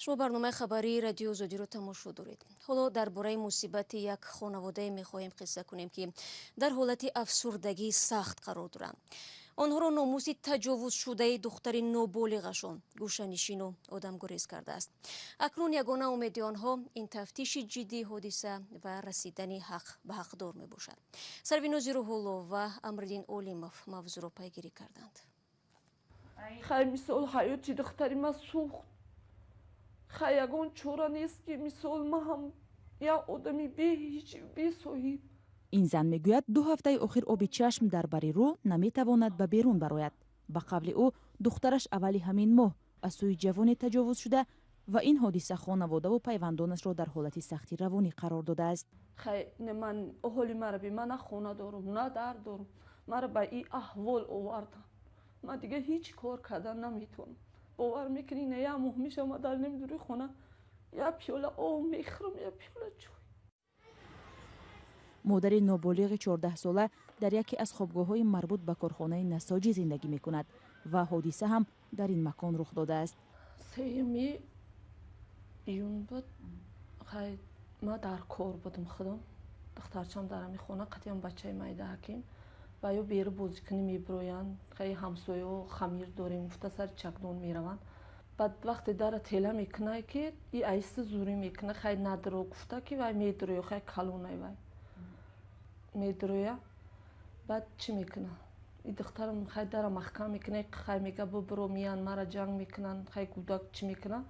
شما برنامه خبری رادیو آزادی رو تماشا دارید. حالا درباره مصیبت یک خانواده می‌خواهیم قصه کنیم که در حالت افسردگی سخت قرار دارند. آنها را ناموس تجاوز شده دختر نابالغشان گوشه‌نشین و آدمگریز کرده است. اکنون یگانه امید آنها این تفتیش جدی حادثه و رسیدن حق به حقدار میباشد. سرویناز روح‌الله و امرالدین اولیموف موضوع را پیگیری کردند. خیلی مثال حیاتی دختری ما سوخت. خیلی چورا نیست که مثال ما هم یا آدمی بی صاحب. این زن میگوید 2 هفته اخیر آب چشم در بر رو نمیتواند به بیرون براید. به قبل او دخترش اولی همین ماه از سوی جوانی تجاوز شده و این حادثه خانواده و پیوندانش را در حالت سختی روانی قرار داده است. خیلی من اهالی مرا بی من خونه دارم نه در دارم مرا به این احوال آوردن. من دیگه هیچ کار کردن نمیتونم. باور میکنی نه یا ماه میشه ما در نمیدونی خونه یا پیاله آب میخورم یا پیاله چای. مادر نابالغ 14 ساله در یکی از خوابگاه‌های مربوط به کارخانه نساجی زندگی می‌کند و حادثه هم در این مکان رخ داده است. 3 ایون بود. خیلی ما در کار بودم خودم. دخترچم در همین خونه قطعاً بچه میده حکیم و یا بیرون بازی کنی میبروین. خیلی همسایه و خمیر داریم افته سر چکدون میروند. بعد وقتی در تله میکنه که این ایست زوری میکنه خیلی ندرو گفته که وای میدروی خیلی کلونه وای میدروی. بعد چی میکنه این دخترم خیلی در محکم میکنه خیلی میگه برو میان مرا جنگ میکنن خیلی کودک چی میکنه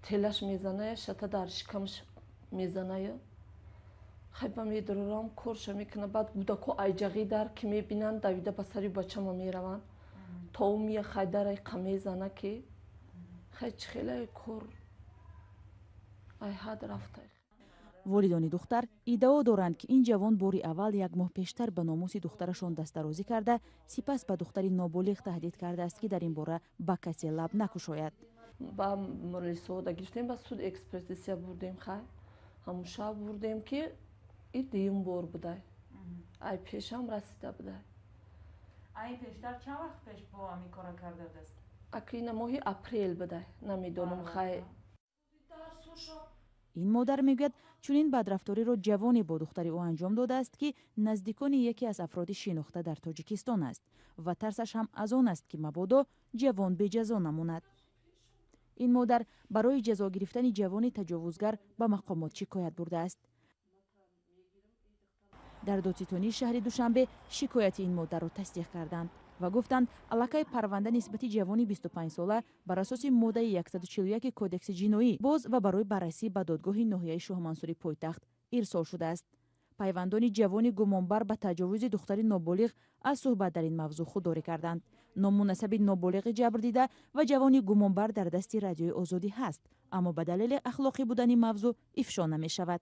تلش میزنه شتا در شکمش میزنه خیلی با میدرورم کورش میکنه. بعد کودکو ایجاقی در که میبینن دویده به سری بچه ما میروند تا اون میه خیلی در قمیزنه که خیلی کور ای حد رفته. والدان دختر ادعا دارند که این جوان باری اول 1 ماه پیشتر به ناموس دخترشان دسترازی کرده سپس به دختری نابالغ تهدید کرده است که در این باره به کسی لب نگشاید. با ملیسا گرفتیم با سود اکسپرتیسیا بردیم خیلی همون شب بردیم که این دیم بار بوده ای پیش هم رسیده بوده. ای پیشتر چند وقت پیش با همی کارا کرده است؟ اکنون ماهی اپریل بوده نمیدونم خیلی. این مادر میگوید چون این بدرفتاری را جوانی با دختر او انجام داده است که نزدیکان یکی از افراد شناخته در تاجیکستان است و ترسش هم از آن است که مبادا جوان به جزا نماند. این مادر برای جزا گرفتن جوان تجاوزگر به مقامات شکایت برده است. در دادستانی شهر دوشنبه شکایت این مادر را تصدیق کردند و گفتند علاقه پرونده نسبت جوانی 25 ساله بر اساس ماده 141 کدکس جنایی باز و برای بررسی به دادگاه ناحیه شاه منصوری پایتخت ارسال شده است. پیوندان جوانی گمانبر به تجاوز دختر نابالغ از صحبت در این موضوع خودداری کردند. نامناسب نابالغ جبر دیده و جوانی گمانبر در دست رادیوی آزادی هست اما به دلیل اخلاقی بودن این موضوع افشا نمی شود.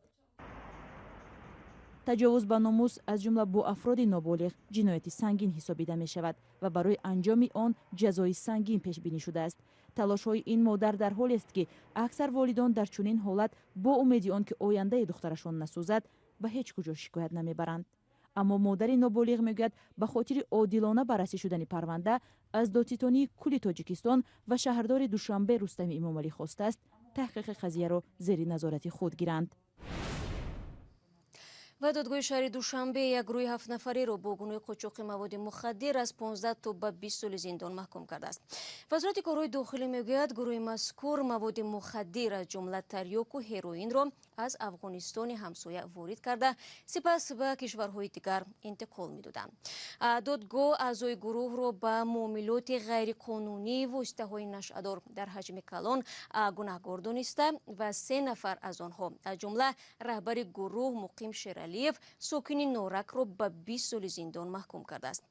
تجاوز به ناموس از جمله با افراد نابالغ جنایت سنگین حسابیده می شود و برای انجام آن جزای سنگین پیش بینی شده است. تلاش های این مادر در حالی است که اکثر والدان در چنین حالت با امید آن که آینده دخترشان نسوزد به هیچ کجا شکایت نمی برند. اما مادر نابالغ میگوید به خاطر عادلانه بررسی شدن پرونده از دادستانی کل تاجیکستان و شهردار دوشنبه رستم امامعلی خواسته است تحقیق قضیه را زیر نظارت خود گیرند. و دادگاه شهر دوشنبه یک گروه 7 نفره را با گناه قاچاق مواد مخدر از 15 تا به 20 سال زندان محکوم کرده است. وزارت کارهای داخلی میگوید گروه مذکور مواد مخدر از جمله تریاک و هروئین را از افغانستان همسایه وارد کرده سپس به کشورهای دیگر انتقال می‌دادند. دادگاه اعضای گروه را به معاملات غیرقانونی و واسطه‌های نشأه‌دار در حجم کلان گناهکار دانسته و 3 نفر از آنها از جمله رهبر گروه مقیم شیرالیف ساکن نورک را به 20 سال زندان محکوم کرده است.